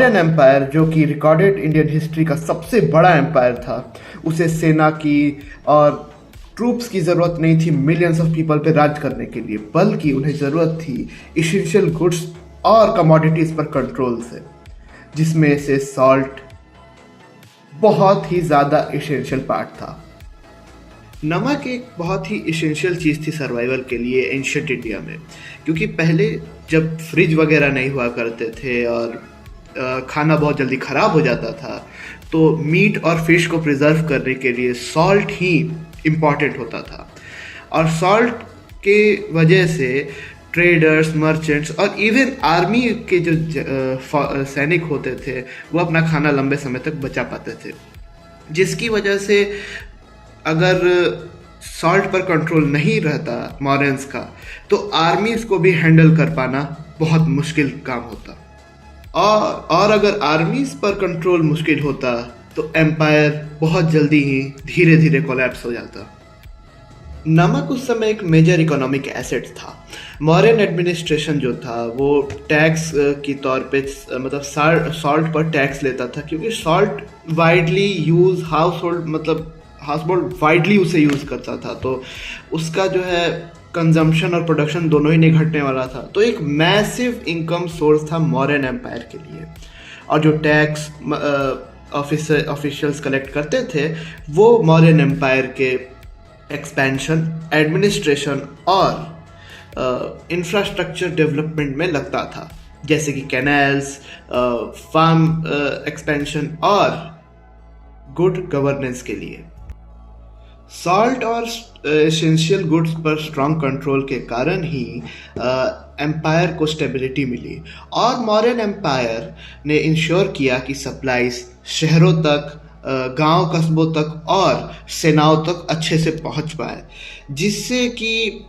Indian empire, जो कि recorded Indian history का सबसे बड़ा एम्पायर था, उसे सेना की और ट्रूप्स की ज़रूरत नहीं थी मिलियंस ऑफ पीपल पे राज करने के लिए, बल्कि उन्हें ज़रूरत थी इसेंशियल गुड्स और कमोडिटीज़ पर कंट्रोल से, जिसमें से सॉल्ट बहुत ही ज़्यादा इसेंशियल पार्ट था। नमक एक बहुत ही इसेंशियल चीज़ थी सर्वाइवल के लिए एंशियंट इंडिया में, क्योंकि पहले जब फ्रिज वगैरह नहीं हुआ करते थे और खाना बहुत जल्दी ख़राब हो जाता था, तो मीट और फिश को प्रिजर्व करने के लिए सॉल्ट ही इम्पॉर्टेंट होता था। और सॉल्ट के वजह से ट्रेडर्स, मर्चेंट्स और इवन आर्मी के जो सैनिक होते थे वो अपना खाना लंबे समय तक बचा पाते थे, जिसकी वजह से अगर सॉल्ट पर कंट्रोल नहीं रहता मॉरियंस का, तो आर्मीज को भी हैंडल कर पाना बहुत मुश्किल काम होता। और अगर आर्मीज पर कंट्रोल मुश्किल होता तो एम्पायर बहुत जल्दी ही धीरे धीरे कोलैप्स हो जाता। नमक उस समय एक मेजर इकोनॉमिक एसेट था। मॉरियन एडमिनिस्ट्रेशन जो था वो टैक्स की तौर पे मतलब सॉल्ट पर टैक्स लेता था, क्योंकि salt widely use house hold widely उसे यूज़ करता था, तो उसका जो है कंजम्पशन और प्रोडक्शन दोनों ही नहीं घटने वाला था। तो एक मैसिव इनकम सोर्स था मॉरियन एम्पायर के लिए। और जो टैक्स ऑफिशियल्स कलेक्ट करते थे वो मौर्यन एम्पायर के एक्सपेंशन, एडमिनिस्ट्रेशन और इंफ्रास्ट्रक्चर डेवलपमेंट में लगता था, जैसे कि कैनाल्स, फार्म एक्सपेंशन और गुड गवर्नेंस के लिए। सॉल्ट और एसेंशियल गुड्स पर स्ट्रॉन्ग कंट्रोल के कारण ही एम्पायर को स्टेबिलिटी मिली, और मौर्यन एम्पायर ने इंश्योर किया कि सप्लाईज शहरों तक, गांव कस्बों तक और सेनाओं तक अच्छे से पहुंच पाए, जिससे कि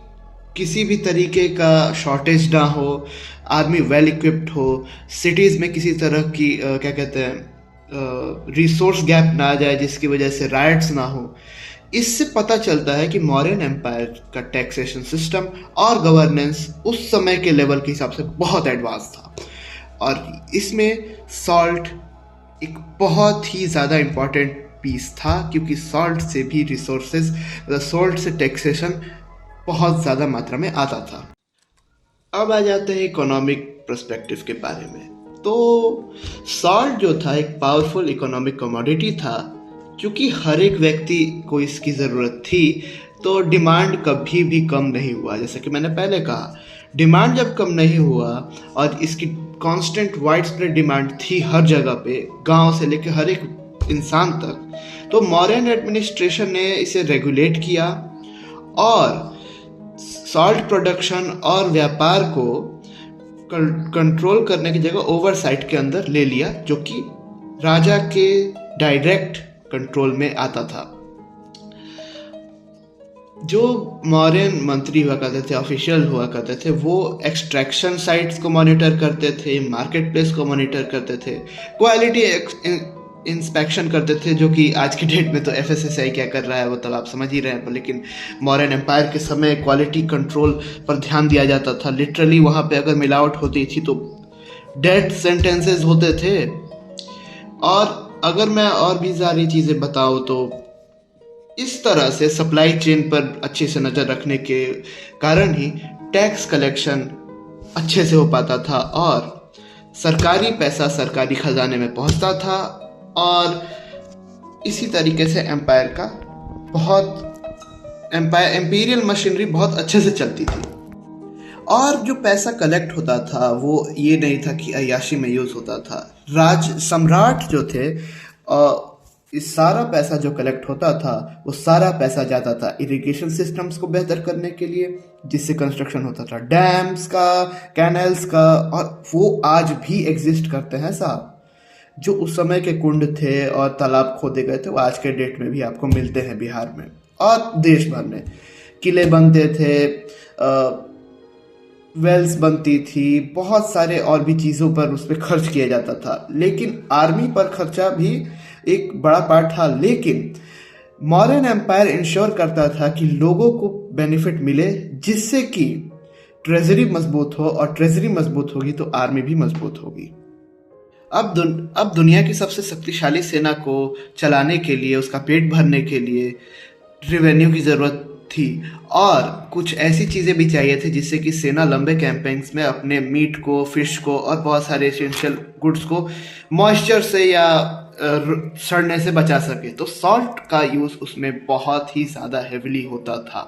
किसी भी तरीके का शॉर्टेज ना हो, आर्मी वेल इक्विप्ड हो, सिटीज़ में किसी तरह की रिसोर्स गैप ना आ जाए जिसकी वजह से राइट्स ना हो। इससे पता चलता है कि मौर्यन एम्पायर का टैक्सेशन सिस्टम और गवर्नेंस उस समय के लेवल के हिसाब से बहुत एडवांस था, और इसमें सॉल्ट एक बहुत ही ज़्यादा इम्पॉर्टेंट पीस था, क्योंकि सॉल्ट से भी रिसोर्सेज, सॉल्ट से टैक्सेशन बहुत ज़्यादा मात्रा में आता था। अब आ जाते हैं इकोनॉमिक पर्सपेक्टिव के बारे में। तो सॉल्ट जो था एक पावरफुल इकोनॉमिक कमोडिटी था, क्योंकि हर एक व्यक्ति को इसकी ज़रूरत थी, तो डिमांड कभी भी कम नहीं हुआ। जैसे कि मैंने पहले कहा, डिमांड जब कम नहीं हुआ और इसकी कांस्टेंट वाइड स्प्रेड डिमांड थी हर जगह पे, गांव से लेकर हर एक इंसान तक, तो मौर्यन एडमिनिस्ट्रेशन ने इसे रेगुलेट किया और सॉल्ट प्रोडक्शन और व्यापार को कंट्रोल करने की जगह ओवरसाइट के अंदर ले लिया, जो कि राजा के डायरेक्ट कंट्रोल में आता था। जो मौर्यन मंत्री हुआ करते थे, ऑफिशियल हुआ करते थे, वो एक्सट्रैक्शन साइट्स को मॉनिटर करते थे, मार्केट प्लेस को मॉनिटर करते थे, क्वालिटी इंस्पेक्शन करते थे, जो कि आज की डेट में तो एफएसएसआई क्या कर रहा है वो तब आप समझ ही रहे हैं, लेकिन मौर्यन एम्पायर के समय क्वालिटी कंट्रोल पर ध्यान दिया जाता था। लिटरली वहाँ पे अगर मिलावट होती थी तो डेथ सेंटेंसेस होते थे। और अगर मैं और भी सारी चीज़ें बताऊँ तो इस तरह से सप्लाई चेन पर अच्छे से नज़र रखने के कारण ही टैक्स कलेक्शन अच्छे से हो पाता था और सरकारी पैसा सरकारी खजाने में पहुंचता था, और इसी तरीके से एम्पीरियल मशीनरी बहुत अच्छे से चलती थी। और जो पैसा कलेक्ट होता था वो ये नहीं था कि अय्याशी में यूज़ होता था। राज सम्राट जो थे, इस सारा पैसा जो कलेक्ट होता था वो सारा पैसा जाता था इरिगेशन सिस्टम्स को बेहतर करने के लिए, जिससे कंस्ट्रक्शन होता था डैम्स का, कैनल्स का, और वो आज भी एग्जिस्ट करते हैं साहब। जो उस समय के कुंड थे और तालाब खोदे गए थे वो आज के डेट में भी आपको मिलते हैं बिहार में और देश भर में। किले बनते थे, वेल्स बनती थी, बहुत सारे और भी चीज़ों पर उस पर खर्च किया जाता था। लेकिन आर्मी पर खर्चा भी एक बड़ा पार्ट था, लेकिन मौर्यन एम्पायर इंश्योर करता था कि लोगों को बेनिफिट मिले, जिससे कि ट्रेजरी मजबूत हो, और ट्रेजरी मजबूत होगी तो आर्मी भी मजबूत होगी। अब दुनिया की सबसे शक्तिशाली सेना को चलाने के लिए, उसका पेट भरने के लिए रेवेन्यू की ज़रूरत थी, और कुछ ऐसी चीज़ें भी चाहिए थी जिससे कि सेना लंबे कैंपेन्स में अपने मीट को, फिश को और बहुत सारे एसेंशियल गुड्स को मॉइस्चर से या सड़ने से बचा सके। तो सॉल्ट का यूज़ उसमें बहुत ही ज़्यादा हेविली होता था।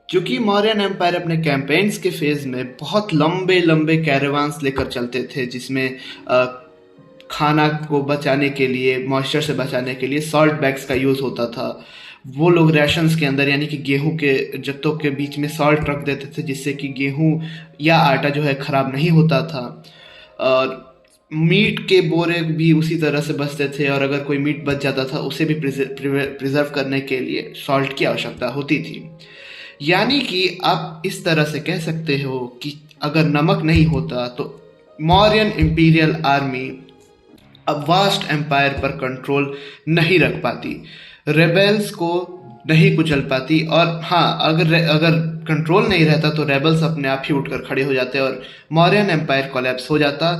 क्योंकि मौर्यन एम्पायर अपने कैंपेन्स के फेज़ में बहुत लंबे लंबे कैरावान्स लेकर चलते थे, जिसमें खाना को बचाने के लिए, मॉइस्चर से बचाने के लिए सॉल्ट बैग्स का यूज़ होता था। वो लोग राशंस के अंदर यानी कि गेहूं के जत्तों के बीच में सॉल्ट रख देते थे, जिससे कि गेहूं या आटा जो है ख़राब नहीं होता था। और मीट के बोरे भी उसी तरह से बचते थे, और अगर कोई मीट बच जाता था उसे भी प्रिजर्व करने के लिए सॉल्ट की आवश्यकता होती थी। यानी कि आप इस तरह से कह सकते हो कि अगर नमक नहीं होता तो मौर्यन इंपीरियल आर्मी अब वास्ट एम्पायर पर कंट्रोल नहीं रख पाती, रेबेल्स को नहीं कुचल पाती, और हाँ, अगर कंट्रोल नहीं रहता तो रेबल्स अपने आप ही उठकर खड़े हो जाते और मौर्यन एम्पायर कोलैप्स हो जाता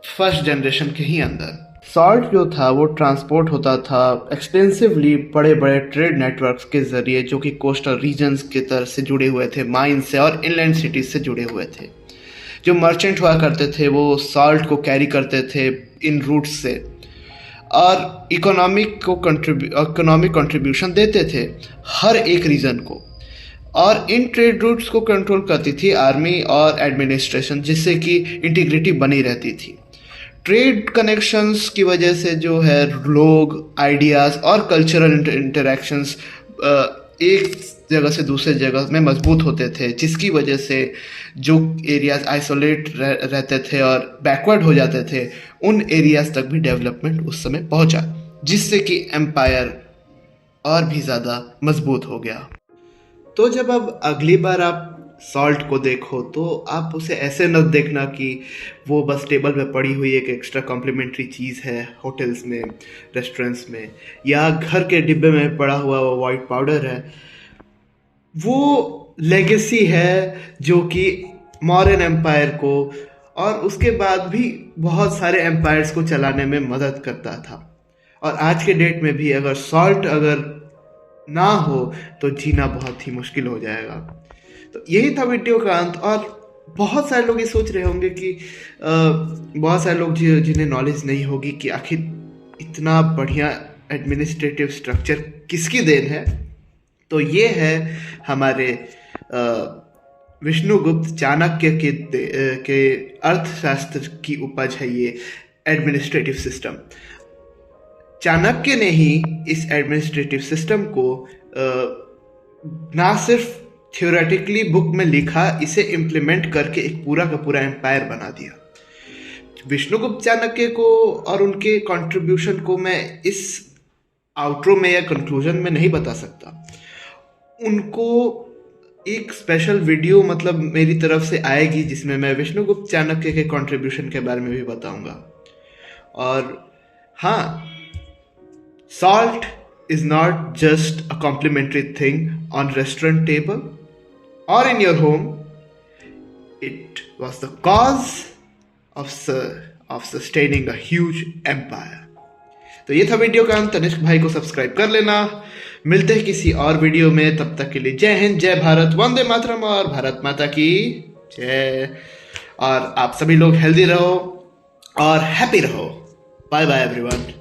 फर्स्ट जनरेशन के ही अंदर। सॉल्ट जो था वो ट्रांसपोर्ट होता था एक्सटेंसिवली बड़े बड़े ट्रेड नेटवर्क्स के ज़रिए, जो कि कोस्टल रीजन्स की तरह से जुड़े हुए थे, माइन से और इनलैंड सिटीज़ से जुड़े हुए थे। जो मर्चेंट हुआ करते थे वो सॉल्ट को कैरी करते थे इन रूट्स से, और इकोनॉमिक कंट्रीब्यूशन देते थे हर एक रीजन को, और इन ट्रेड रूट्स को कंट्रोल करती थी आर्मी और एडमिनिस्ट्रेशन, जिससे कि इंटीग्रिटी बनी रहती थी। ट्रेड कनेक्शंस की वजह से जो है लोग, आइडियाज़ और कल्चरल इंटरेक्शंस एक जगह से दूसरे जगह में मजबूत होते थे, जिसकी वजह से जो एरियाज आइसोलेट रहते थे और बैकवर्ड हो जाते थे, उन एरियाज तक भी डेवलपमेंट उस समय पहुंचा, जिससे कि एम्पायर और भी ज़्यादा मजबूत हो गया। तो जब अब अगली बार आप सॉल्ट को देखो तो आप उसे ऐसे न देखना कि वो बस टेबल पे पड़ी हुई एक एक्स्ट्रा कॉम्प्लीमेंट्री चीज़ है होटल्स में, रेस्टोरेंट्स में, या घर के डिब्बे में पड़ा हुआ वो वाइट पाउडर है। वो लेगेसी है जो कि मौर्यन एम्पायर को और उसके बाद भी बहुत सारे एम्पायर्स को चलाने में मदद करता था। और आज के डेट में भी अगर सॉल्ट ना हो तो जीना बहुत ही मुश्किल हो जाएगा। तो यही था वीडियो का अंत। और बहुत सारे लोग ये सोच रहे होंगे कि बहुत सारे लोग जिन्हें नॉलेज नहीं होगी कि आखिर इतना बढ़िया एडमिनिस्ट्रेटिव स्ट्रक्चर किसकी देन है। तो ये है हमारे विष्णुगुप्त चाणक्य के अर्थशास्त्र की उपज है ये एडमिनिस्ट्रेटिव सिस्टम। चाणक्य ने ही इस एडमिनिस्ट्रेटिव सिस्टम को ना सिर्फ थियोरेटिकली बुक में लिखा, इसे इम्प्लीमेंट करके एक पूरा का पूरा एम्पायर बना दिया। विष्णुगुप्त चाणक्य को और उनके कंट्रीब्यूशन को मैं इस आउट्रो में या कंक्लूजन में नहीं बता सकता। उनको एक स्पेशल वीडियो मतलब मेरी तरफ से आएगी जिसमें मैं विष्णुगुप्त चाणक्य के कंट्रीब्यूशन के बारे में भी बताऊंगा। और हाँ, salt is not just a complimentary thing on restaurant table or in your home. It was the cause of sustaining a huge empire. तो ये था वीडियो का अंत। तनिष्क भाई को सब्सक्राइब कर लेना। मिलते हैं किसी और वीडियो में, तब तक के लिए जय हिंद, जय भारत, वंदे मातरम और भारत माता की जय। और आप सभी लोग हेल्दी रहो और हैप्पी रहो। Bye bye everyone.